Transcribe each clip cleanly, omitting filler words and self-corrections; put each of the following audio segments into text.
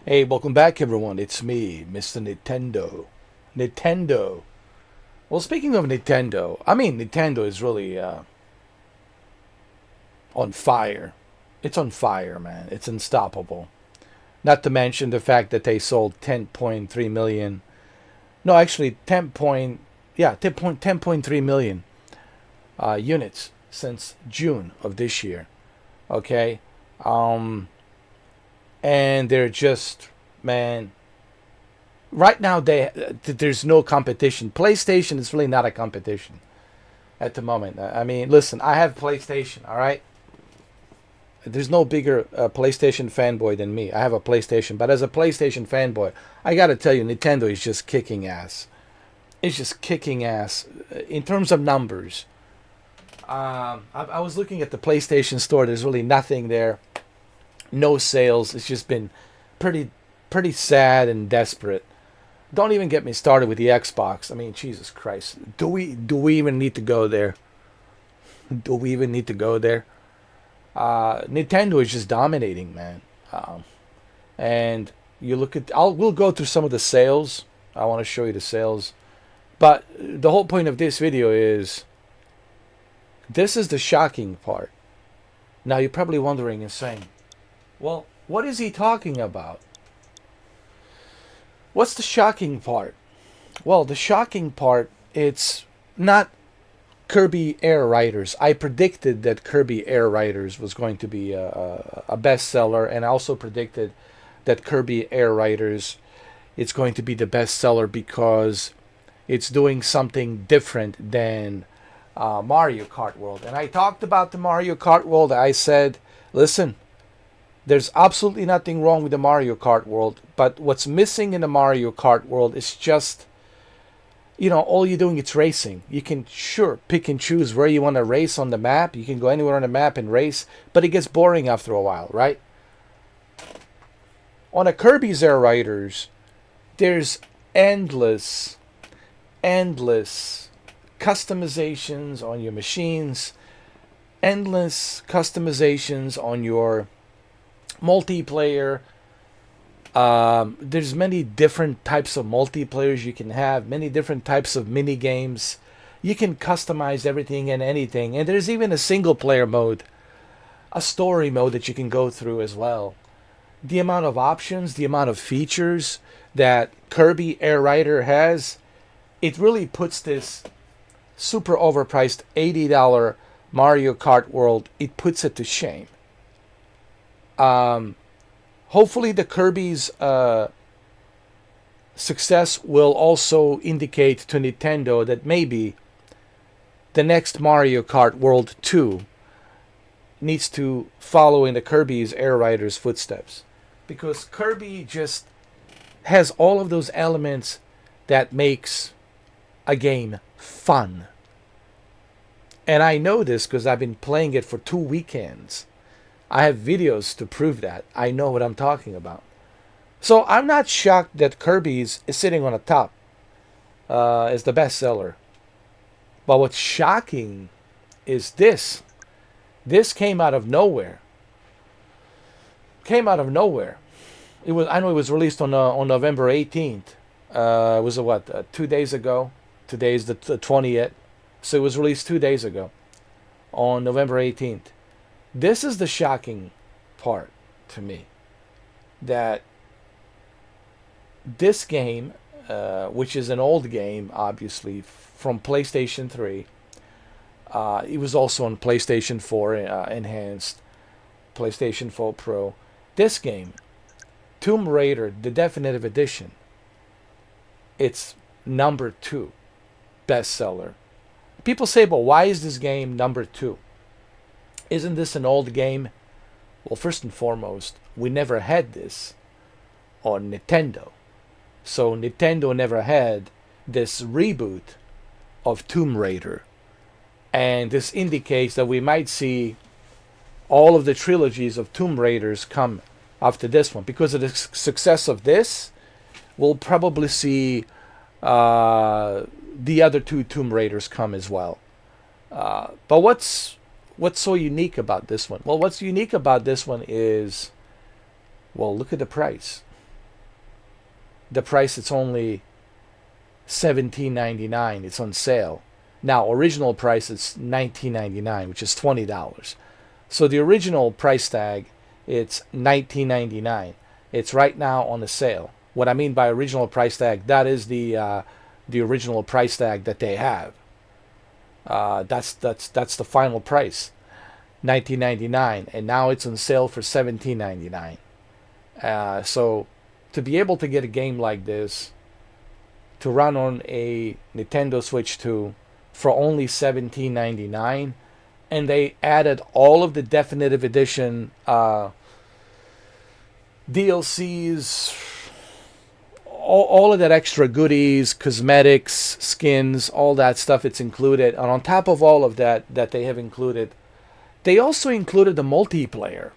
Hey, welcome back, everyone. It's me, Mr. Nintendo. Nintendo. Well, speaking of Nintendo, I mean, Nintendo is really on fire. It's on fire, man. It's unstoppable. Not to mention the fact that they sold 10.3 million. No, actually, 10.3 million units since June of this year. Okay, um, and they're just, man, right now there's no competition. PlayStation is really not a competition at the moment. I mean, listen, I have PlayStation. All right, there's no bigger PlayStation fanboy than me. I have a PlayStation, but as a PlayStation fanboy, I gotta tell you, Nintendo is just kicking ass. It's just kicking ass in terms of numbers. I was looking at the PlayStation Store. There's really nothing there. No sales. It's just been pretty pretty sad and desperate. Don't even get me started with the Xbox. I mean, Jesus Christ. Do we even need to go there? Do we even need to go there? Nintendo is just dominating, man. And you look at, we'll go through some of the sales. I want to show you the sales. But the whole point of this video is this is the shocking part. Now you're probably wondering and saying, well, what is he talking about? What's the shocking part? Well, the shocking part, it's not Kirby Air Riders. I predicted that Kirby Air Riders was going to be a bestseller, and I also predicted that Kirby Air Riders it's going to be the bestseller because it's doing something different than Mario Kart World. And I talked about the Mario Kart World. I said, listen, there's absolutely nothing wrong with the Mario Kart World, but what's missing in the Mario Kart World is just all you're doing is racing. You can sure pick and choose where you want to race on the map. You can go anywhere on the map and race, but it gets boring after a while, right? On a Kirby's Air Riders, there's endless, endless customizations on your machines, endless customizations on your multiplayer. There's many different types of multiplayers you can have, many different types of mini games. You can customize everything and anything, and there's even a single player mode, a story mode that you can go through as well. The amount of options, the amount of features that Kirby Air Rider has, it really puts this super overpriced $80 Mario Kart World, it puts it to shame. Um, Hopefully the Kirby's success will also indicate to Nintendo that maybe the next Mario Kart World 2 needs to follow in the Kirby's Air Riders footsteps. Because Kirby just has all of those elements that makes a game fun. And I know this because I've been playing it for 2 weekends. I have videos to prove that. I know what I'm talking about. So I'm not shocked that Kirby's is sitting on the top as the bestseller. But what's shocking is this. This came out of nowhere. Came out of nowhere. I know it was released on November 18th. It was 2 days ago. Today's the 20th. So it was released 2 days ago on November 18th. This is the shocking part to me. That this game, which is an old game, obviously, from PlayStation 3, it was also on PlayStation 4 Enhanced, PlayStation 4 Pro. This game, Tomb Raider, the Definitive Edition, it's number 2 bestseller. People say, but why is this game number 2? Isn't this an old game? Well, first and foremost, we never had this on Nintendo. So Nintendo never had this reboot of Tomb Raider. And this indicates that we might see all of the trilogies of Tomb Raiders come after this one. Because of the success of this, we'll probably see the other 2 Tomb Raiders come as well. But what's so unique about this one? Well, what's unique about this one is, well, look at the price. the price it's only $17.99. It's on sale. Now, original price is $19.99, which is $20. So the original price tag, it's $19.99. It's right now on the sale. What I mean by original price tag, that is the original price tag that they have. That's the final price, $19.99, and now it's on sale for $17.99. So to be able to get a game like this to run on a Nintendo Switch 2 for only $17.99, and they added all of the definitive edition DLCs, all of that extra goodies, cosmetics, skins, all that stuff, it's included. And on top of all of that they have included, they also included the multiplayer.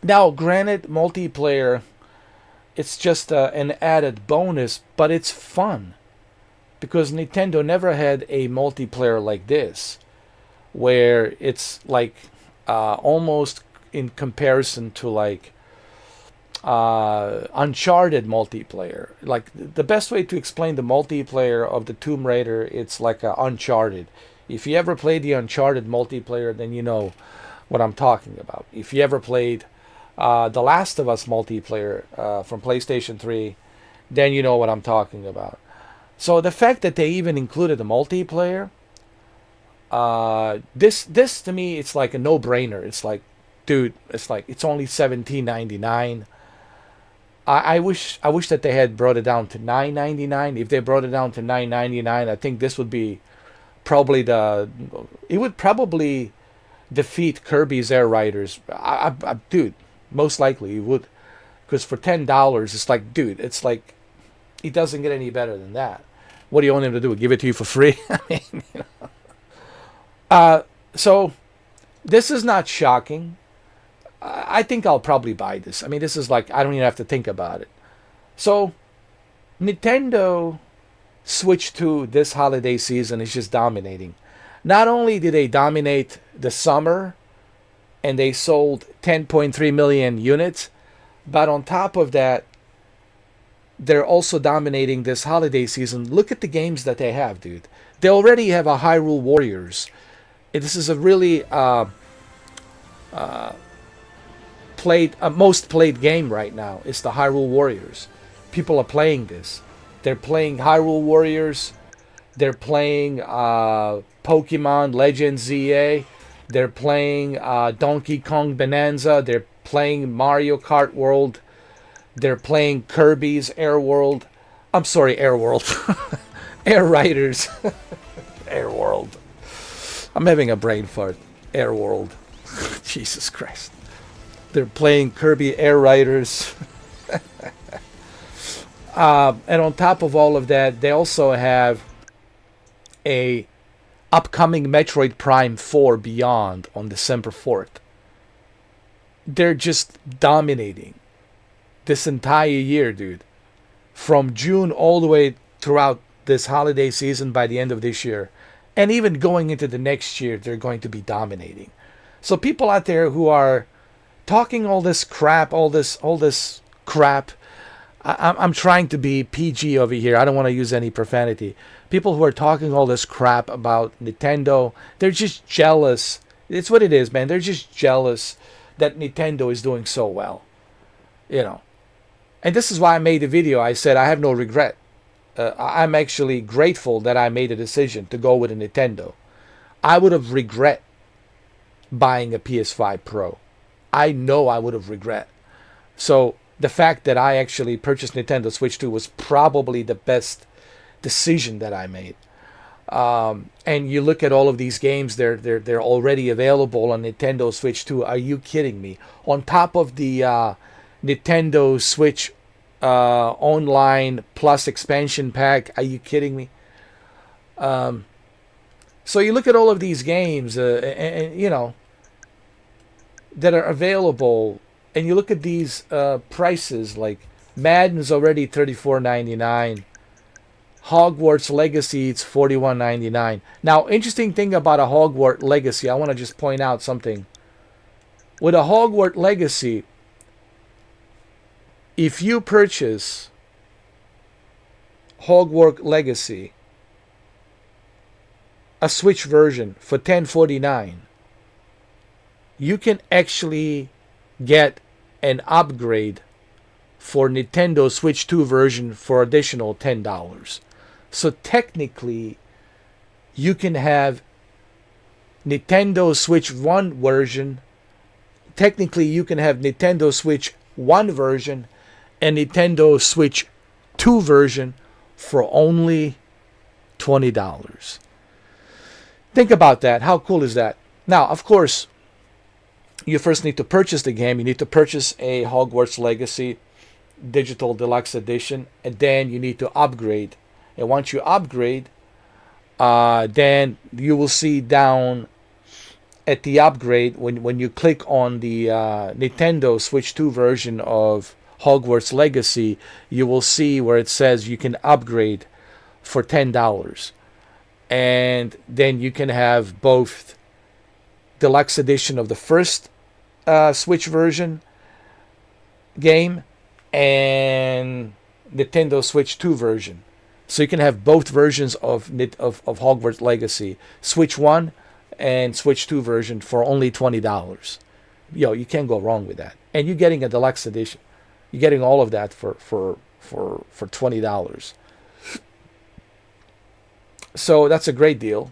Now, granted, multiplayer, it's just an added bonus, but it's fun. Because Nintendo never had a multiplayer like this, where it's like almost in comparison to like Uncharted multiplayer. Like the best way to explain the multiplayer of the Tomb Raider, it's like Uncharted. If you ever played the Uncharted multiplayer, then you know what I'm talking about. If you ever played The Last of Us multiplayer from PlayStation 3, then you know what I'm talking about. So the fact that they even included the multiplayer, this to me, it's like a no-brainer. It's like, dude, it's only $17.99. I wish that they had brought it down to $9.99. If they brought it down to $9.99, I think this would be probably it would probably defeat Kirby's Air Riders. Dude, most likely it would, because for $10, it's like, dude, it's like it doesn't get any better than that. What do you want him to do? Give it to you for free? I mean, you know. So this is not shocking. I think I'll probably buy this. I mean, this is like, I don't even have to think about it. So Nintendo Switch 2 this holiday season is just dominating. Not only did they dominate the summer and they sold 10.3 million units, but on top of that, they're also dominating this holiday season. Look at the games that they have, dude. They already have a Hyrule Warriors. This is a really most played game right now. It's the Hyrule Warriors. People are playing this. They're playing Hyrule Warriors. They're playing Pokemon Legends ZA. They're playing Donkey Kong Bonanza. They're playing Mario Kart World. They're playing Kirby's Air World. I'm sorry, Air World. Air Riders. Air World. I'm having a brain fart. Air World. Jesus Christ. They're playing Kirby Air Riders. And on top of all of that, they also have a upcoming Metroid Prime 4 Beyond on December 4th. They're just dominating this entire year, dude. From June all the way throughout this holiday season by the end of this year. And even going into the next year, they're going to be dominating. So people out there who are talking all this crap, I'm trying to be PG over here. I don't want to use any profanity. People who are talking all this crap about Nintendo, they're just jealous. It's what it is, man. They're just jealous that Nintendo is doing so well. You know. And this is why I made the video. I said I have no regret. I'm actually grateful that I made a decision to go with a Nintendo. I would have regret buying a PS5 Pro. I know I would have regret. So the fact that I actually purchased Nintendo Switch 2 was probably the best decision that I made. And you look at all of these games, they're already available on Nintendo Switch 2. Are you kidding me? On top of the Nintendo Switch Online Plus expansion pack, are you kidding me? So you look at all of these games, and you know, that are available, and you look at these prices, like Madden's already $34.99. Hogwarts Legacy, it's $41.99. Now, interesting thing about a Hogwarts Legacy, I want to just point out something. With a Hogwarts Legacy, if you purchase Hogwarts Legacy, a Switch version for $10.49, you can actually get an upgrade for Nintendo Switch 2 version for additional $10. So technically, you can have Nintendo Switch 1 version. Technically, you can have Nintendo Switch 1 version and Nintendo Switch 2 version for only $20. Think about that. How cool is that? Now, of course, you first need to purchase the game. You need to purchase a Hogwarts Legacy Digital Deluxe Edition, and then you need to upgrade. And once you upgrade, then you will see down at the upgrade, when you click on the Nintendo Switch 2 version of Hogwarts Legacy, you will see where it says you can upgrade for $10. And then you can have both deluxe edition of the first Switch version game and Nintendo Switch 2 version. So you can have both versions of Hogwarts Legacy, Switch 1 and Switch 2 version for only $20. You can't go wrong with that. And you're getting a deluxe edition. You're getting all of that for $20. So that's a great deal.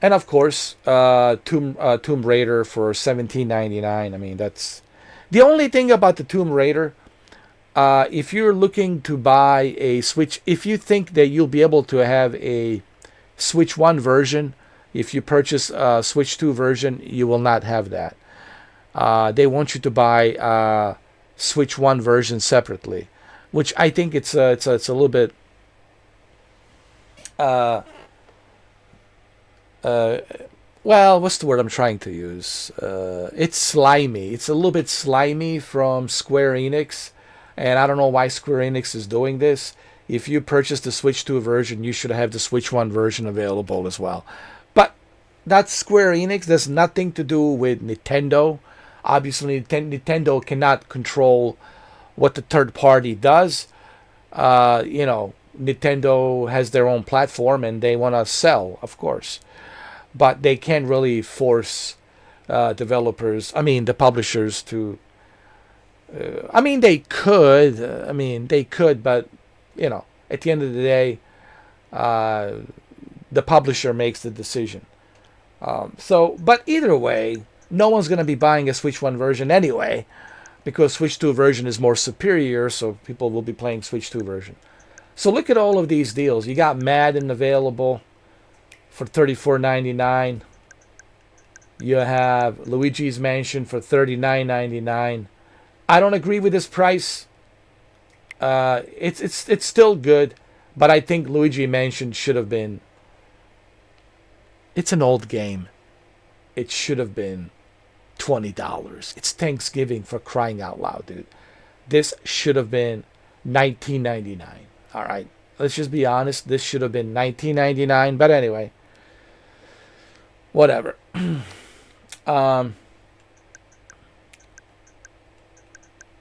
And of course, Tomb Raider for $17.99. I mean, that's the only thing about the Tomb Raider. If you're looking to buy a Switch, if you think that you'll be able to have a Switch 1 version, if you purchase a Switch 2 version, you will not have that. They want you to buy Switch 1 version separately, which I think it's a little bit well, what's the word I'm trying to use? It's slimy. It's a little bit slimy from Square Enix, and I don't know why Square Enix is doing this. If you purchase the Switch 2 version, you should have the Switch 1 version available as well. But that's Square Enix. There's nothing to do with Nintendo. Obviously, Nintendo cannot control what the third party does. Nintendo has their own platform and they want to sell, of course. But they can't really force the publishers to. They could. They could, but at the end of the day, the publisher makes the decision. But either way, no one's gonna be buying a Switch 1 version anyway, because Switch 2 version is more superior. So people will be playing Switch 2 version. So look at all of these deals. You got Madden available for $34.99. You have Luigi's Mansion for $39.99. I don't agree with this price. It's still good, but I think Luigi Mansion should have been. It's an old game. It should have been $20. It's Thanksgiving, for crying out loud, dude. This should have been $19.99. All right, let's just be honest. This should have been $19.99. But anyway, whatever.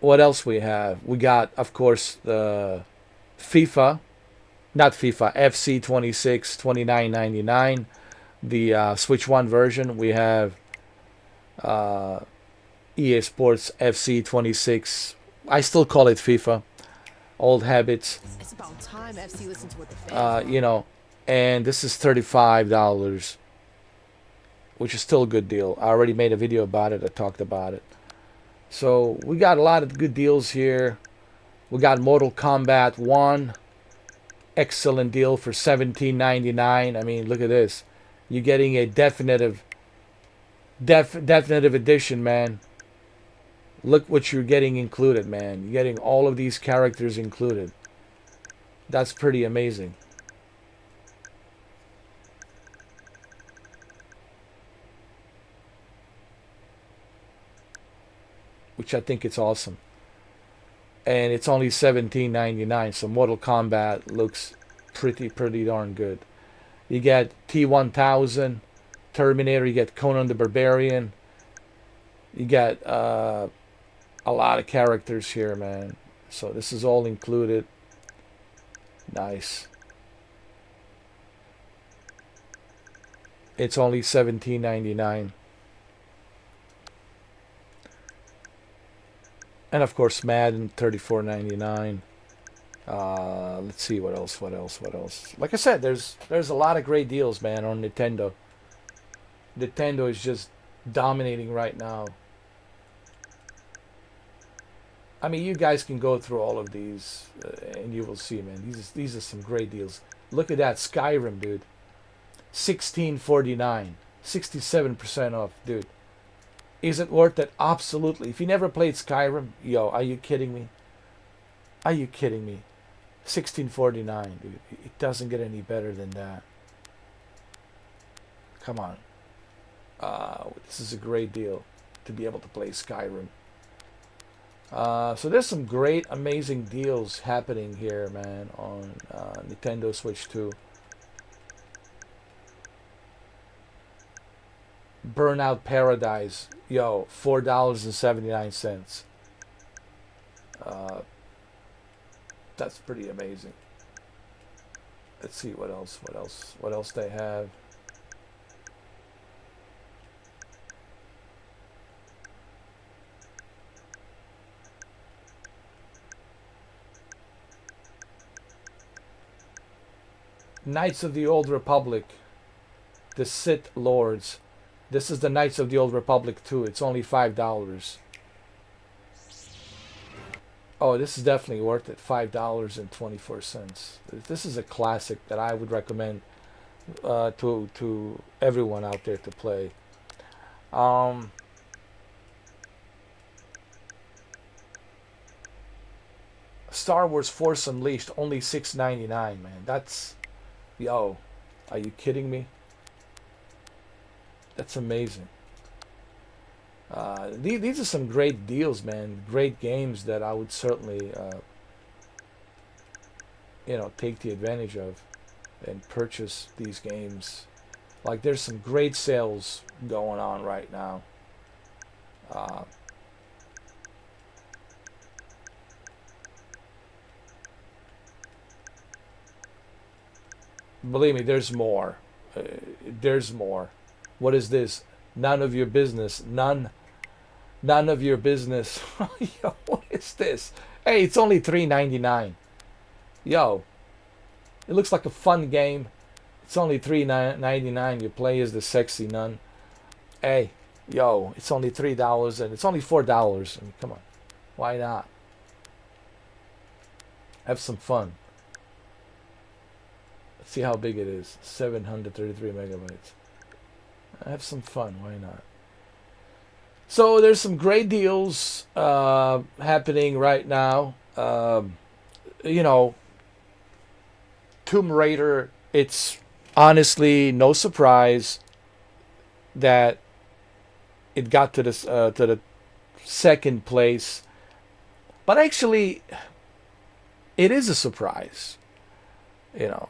What else we have? We got, of course, the FIFA, not FIFA, FC 26, $29.99. The Switch 1 version. We have EA Sports FC 26. I still call it FIFA. Old habits. It's about time FC listened to what the fans and this is $35, which is still a good deal. I already made a video about it. I talked about it. So we got a lot of good deals here. We got Mortal Kombat 1. Excellent deal for $17.99. I mean, look at this. You're getting a definitive edition, man. Look what you're getting included, man. You're getting all of these characters included. That's pretty amazing. Which I think it's awesome. And it's only $17.99, so Mortal Kombat looks pretty darn good. You get T-1000, Terminator, you get Conan the Barbarian. You get a lot of characters here, man. So this is all included. Nice. It's only $17.99. And of course, Madden $34.99. Let's see what else. What else? What else? Like I said, there's a lot of great deals, man, on Nintendo. Nintendo is just dominating right now. I mean, you guys can go through all of these, and you will see, man. These are some great deals. Look at that Skyrim, dude. 1649, 67% off, dude. Is it worth it? Absolutely. If you never played Skyrim, yo, are you kidding me? Are you kidding me? 1649, dude. It doesn't get any better than that. Come on. This is a great deal to be able to play Skyrim. So there's some great, amazing deals happening here, man, on Nintendo Switch 2. Burnout Paradise, yo, $4.79. That's pretty amazing. Let's see what else they have. Knights of the Old Republic, the Sith Lords. This is the Knights of the Old Republic 2. It's only $5. Oh, this is definitely worth it. $5.24. This is a classic that I would recommend to everyone out there to play. Star Wars Force Unleashed, only $6.99, man. That's, yo, are you kidding me? That's amazing. These are some great deals, man. Great games that I would certainly, take the advantage of and purchase these games. Like, there's some great sales going on right now. Believe me, there's more. There's more. What is this? None of your business. None of your business. Yo, what is this? Hey, it's only $3.99. Yo, it looks like a fun game. It's only $3.99. You play as the sexy nun. Hey, yo, it's only $3 and it's only $4. I mean, come on, why not? Have some fun. Let's see how big it is. 733 megabytes. Have some fun. Why not? So there's some great deals happening right now. Tomb Raider. It's honestly no surprise that it got to the second place, but actually, it is a surprise. You know.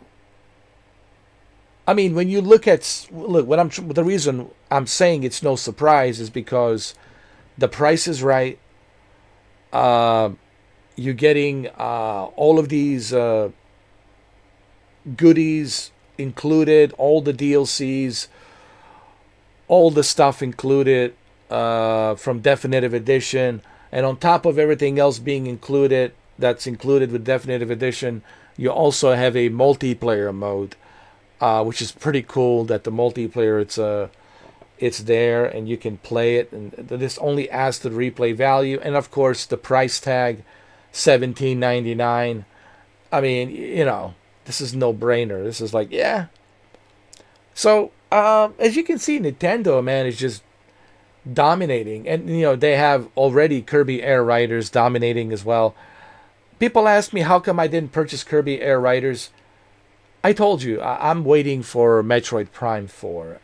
I mean, when you look the reason I'm saying it's no surprise is because the price is right. You're getting all of these goodies included, all the DLCs, all the stuff included from Definitive Edition, and on top of everything else being included, that's included with Definitive Edition, you also have a multiplayer mode. Which is pretty cool that the multiplayer it's there and you can play it, and this only adds to the replay value, and of course the price tag $17.99. I mean, this is no brainer. This is like, yeah. So as you can see, Nintendo, man, is just dominating, and they have already Kirby Air Riders dominating as well. People ask me how come I didn't purchase Kirby Air Riders. I told you, I'm waiting for Metroid Prime 4.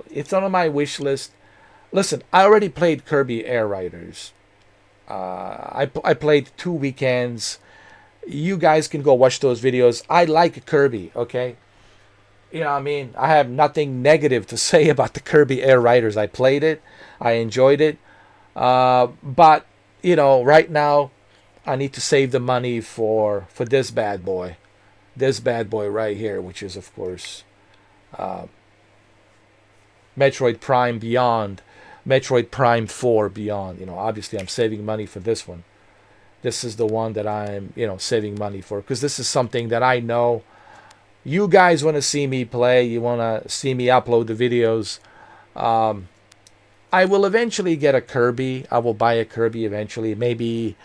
It's on my wish list. Listen, I already played Kirby Air Riders. I played 2 weekends. You guys can go watch those videos. I like Kirby, okay? I mean? I have nothing negative to say about the Kirby Air Riders. I played it. I enjoyed it. But, right now, I need to save the money for this bad boy. this bad boy right here, which is of course Metroid Prime Beyond, Metroid Prime 4 Beyond. Obviously I'm saving money for this one. This is the one that I'm, saving money for, because this is something that I know you guys want to see me play. You want to see me upload the videos. I will eventually get a Kirby. I will buy a Kirby eventually. Maybe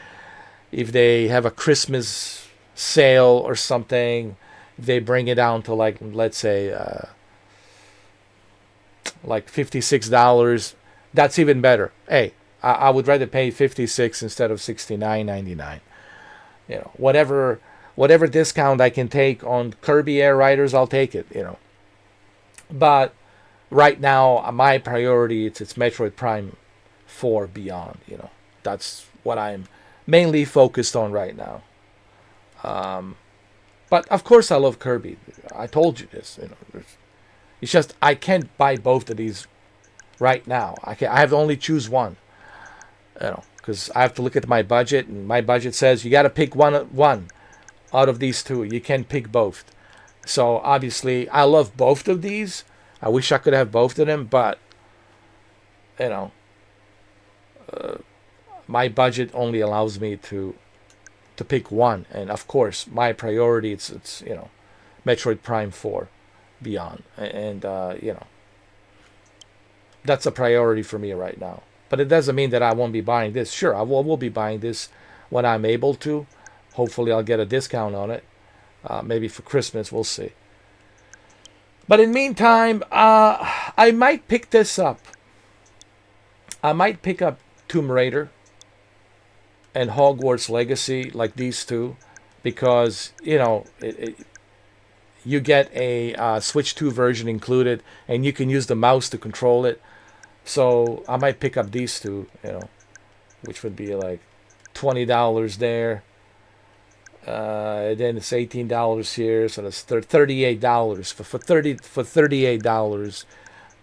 if they have a Christmas sale or something, if they bring it down to like, let's say, like $56, that's even better. Hey, I would rather pay $56 instead of $69.99. Whatever discount I can take on Kirby Air Riders, I'll take it. But right now, my priority it's Metroid Prime 4 Beyond. That's what I'm mainly focused on right now. But of course, I love Kirby. I told you this. It's just I can't buy both of these right now. I have to only choose one. Because I have to look at my budget, and my budget says you got to pick one out of these two. You can't pick both. So obviously, I love both of these. I wish I could have both of them, but my budget only allows me to pick one. And of course, my priority it's Metroid Prime 4 Beyond, and that's a priority for me right now. But it doesn't mean that I won't be buying this. Sure, I will be buying this when I'm able to. Hopefully, I'll get a discount on it. Maybe for Christmas, we'll see. But in the meantime, I might pick this up. I might pick up Tomb Raider and Hogwarts Legacy, like these two, because, you get a Switch 2 version included, and you can use the mouse to control it. So I might pick up these two, which would be like $20 there. Then it's $18 here, so that's $38 for $38.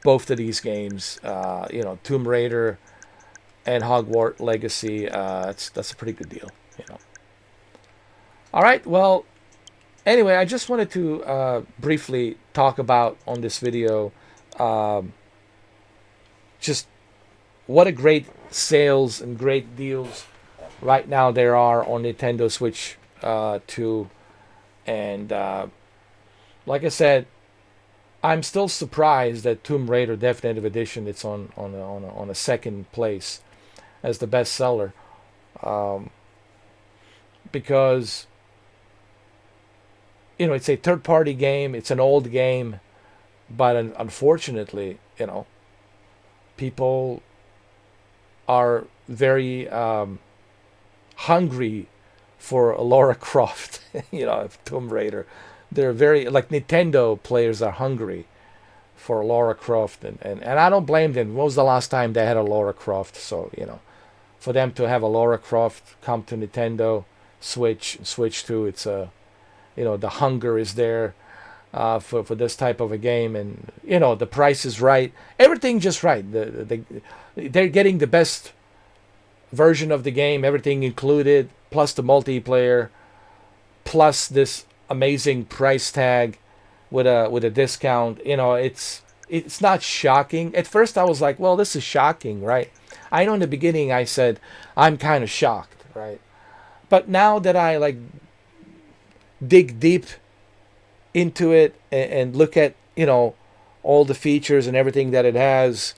Both of these games, Tomb Raider and Hogwarts Legacy. That's a pretty good deal, All right, well, anyway, I just wanted to briefly talk about on this video. Just what a great sales and great deals right now there are on Nintendo Switch 2. And like I said, I'm still surprised that Tomb Raider Definitive Edition it's on a second place as the best seller, because it's a third party game, it's an old game, but unfortunately, people are very hungry for Lara Croft, Tomb Raider. They're very, like, Nintendo players are hungry for Lara Croft, and I don't blame them. When was the last time they had a Lara Croft? So, for them to have a Lara Croft come to Nintendo Switch 2, it's the hunger is there for this type of a game, and the price is right, everything just right. They're getting the best version of the game, everything included, plus the multiplayer, plus this amazing price tag with a discount. It's not shocking. At first I was like, well, this is shocking, right? I know in the beginning I said I'm kind of shocked, right? But now that I dig deep into it and look at all the features and everything that it has,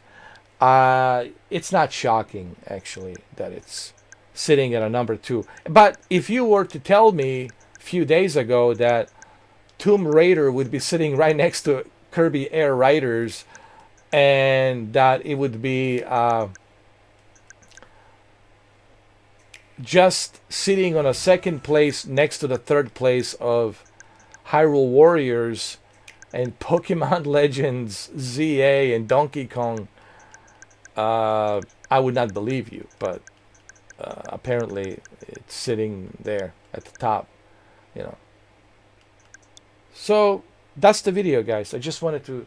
it's not shocking actually that it's sitting at a number 2. But if you were to tell me a few days ago that Tomb Raider would be sitting right next to Kirby Air Riders, and that it would be just sitting on a second place next to the third place of Hyrule Warriors and Pokemon Legends ZA and Donkey Kong, I would not believe you. But apparently it's sitting there at the top, So that's the video, guys. I just wanted to,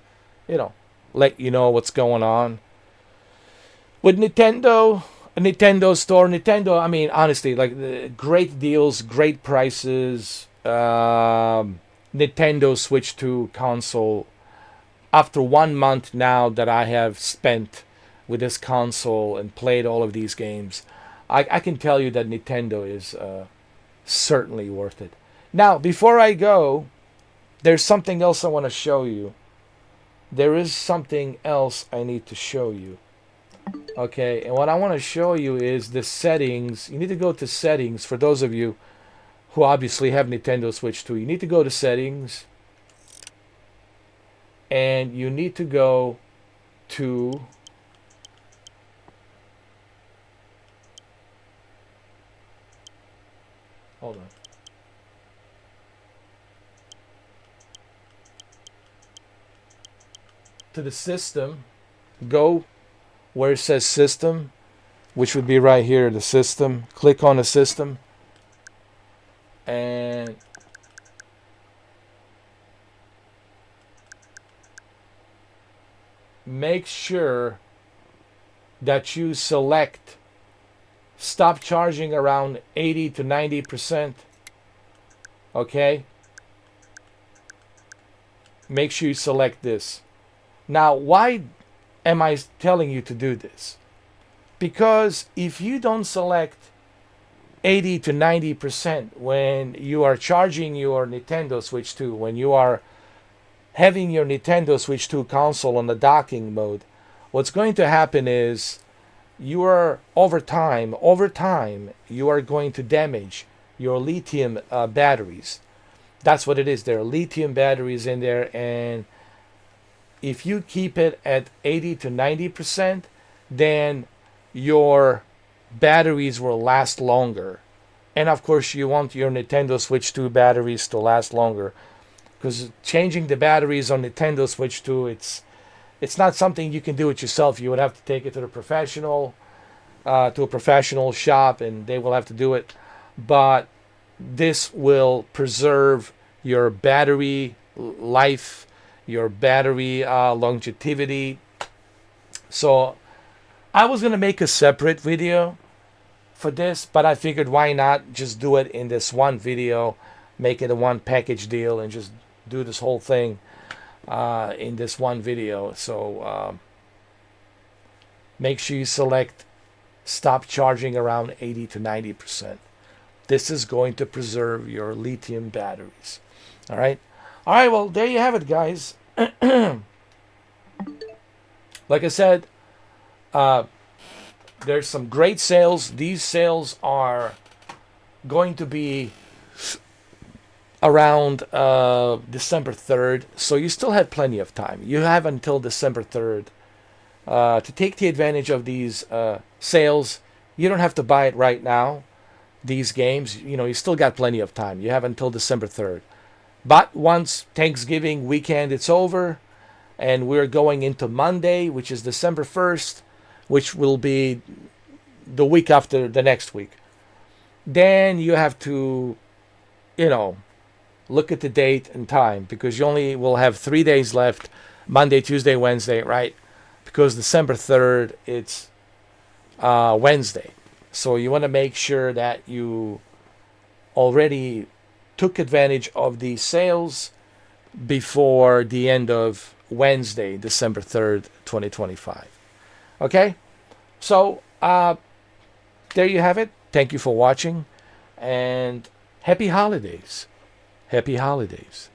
let you know what's going on with Nintendo, a Nintendo store. Nintendo, I mean, honestly, great deals, great prices. Nintendo Switch 2 console after 1 month now that I have spent with this console and played all of these games. I can tell you that Nintendo is certainly worth it. Now, before I go, there's something else I want to show you. There is something else I need to show you. Okay, and what I want to show you is the settings. You need to go to settings for those of you who obviously have Nintendo Switch 2. You need to go to settings, and you need to go to hold on. To the system, go where it says system, which would be right here, the system. Click on the system, and make sure that you select stop charging around 80 to 90%. Okay? Make sure you select this. Now, why am I telling you to do this? Because if you don't select 80 to 90% when you are charging your Nintendo Switch 2, when you are having your Nintendo Switch 2 console on the docking mode, what's going to happen is you are over time, you are going to damage your lithium batteries. That's what it is. There are lithium batteries in there, and if you keep it at 80 to 90%, then your batteries will last longer. And of course, you want your Nintendo Switch 2 batteries to last longer, because changing the batteries on Nintendo Switch 2, it's not something you can do it yourself. You would have to take it to a professional shop, and they will have to do it. But this will preserve your battery life, your battery longevity. So I was gonna make a separate video for this, but I figured why not just do it in this one video, make it a one package deal, and just do this whole thing in this one video. So make sure you select stop charging around 80 to 90%. This is going to preserve your lithium batteries. All right, well, there you have it, guys. Like I said, there's some great sales. These sales are going to be around December 3rd, so you still have plenty of time. You have until December 3rd to take the advantage of these sales. You don't have to buy it right now. These games, you still got plenty of time. You have until December 3rd. But once Thanksgiving weekend it's over, and we're going into Monday, which is December 1st, which will be the week after the next week, then you have to, look at the date and time, because you only will have 3 days left, Monday, Tuesday, Wednesday, right? Because December 3rd, it's Wednesday. So you want to make sure that you already took advantage of these sales before the end of Wednesday, December 3rd, 2025. Okay? So there you have it. Thank you for watching, and happy holidays. Happy holidays.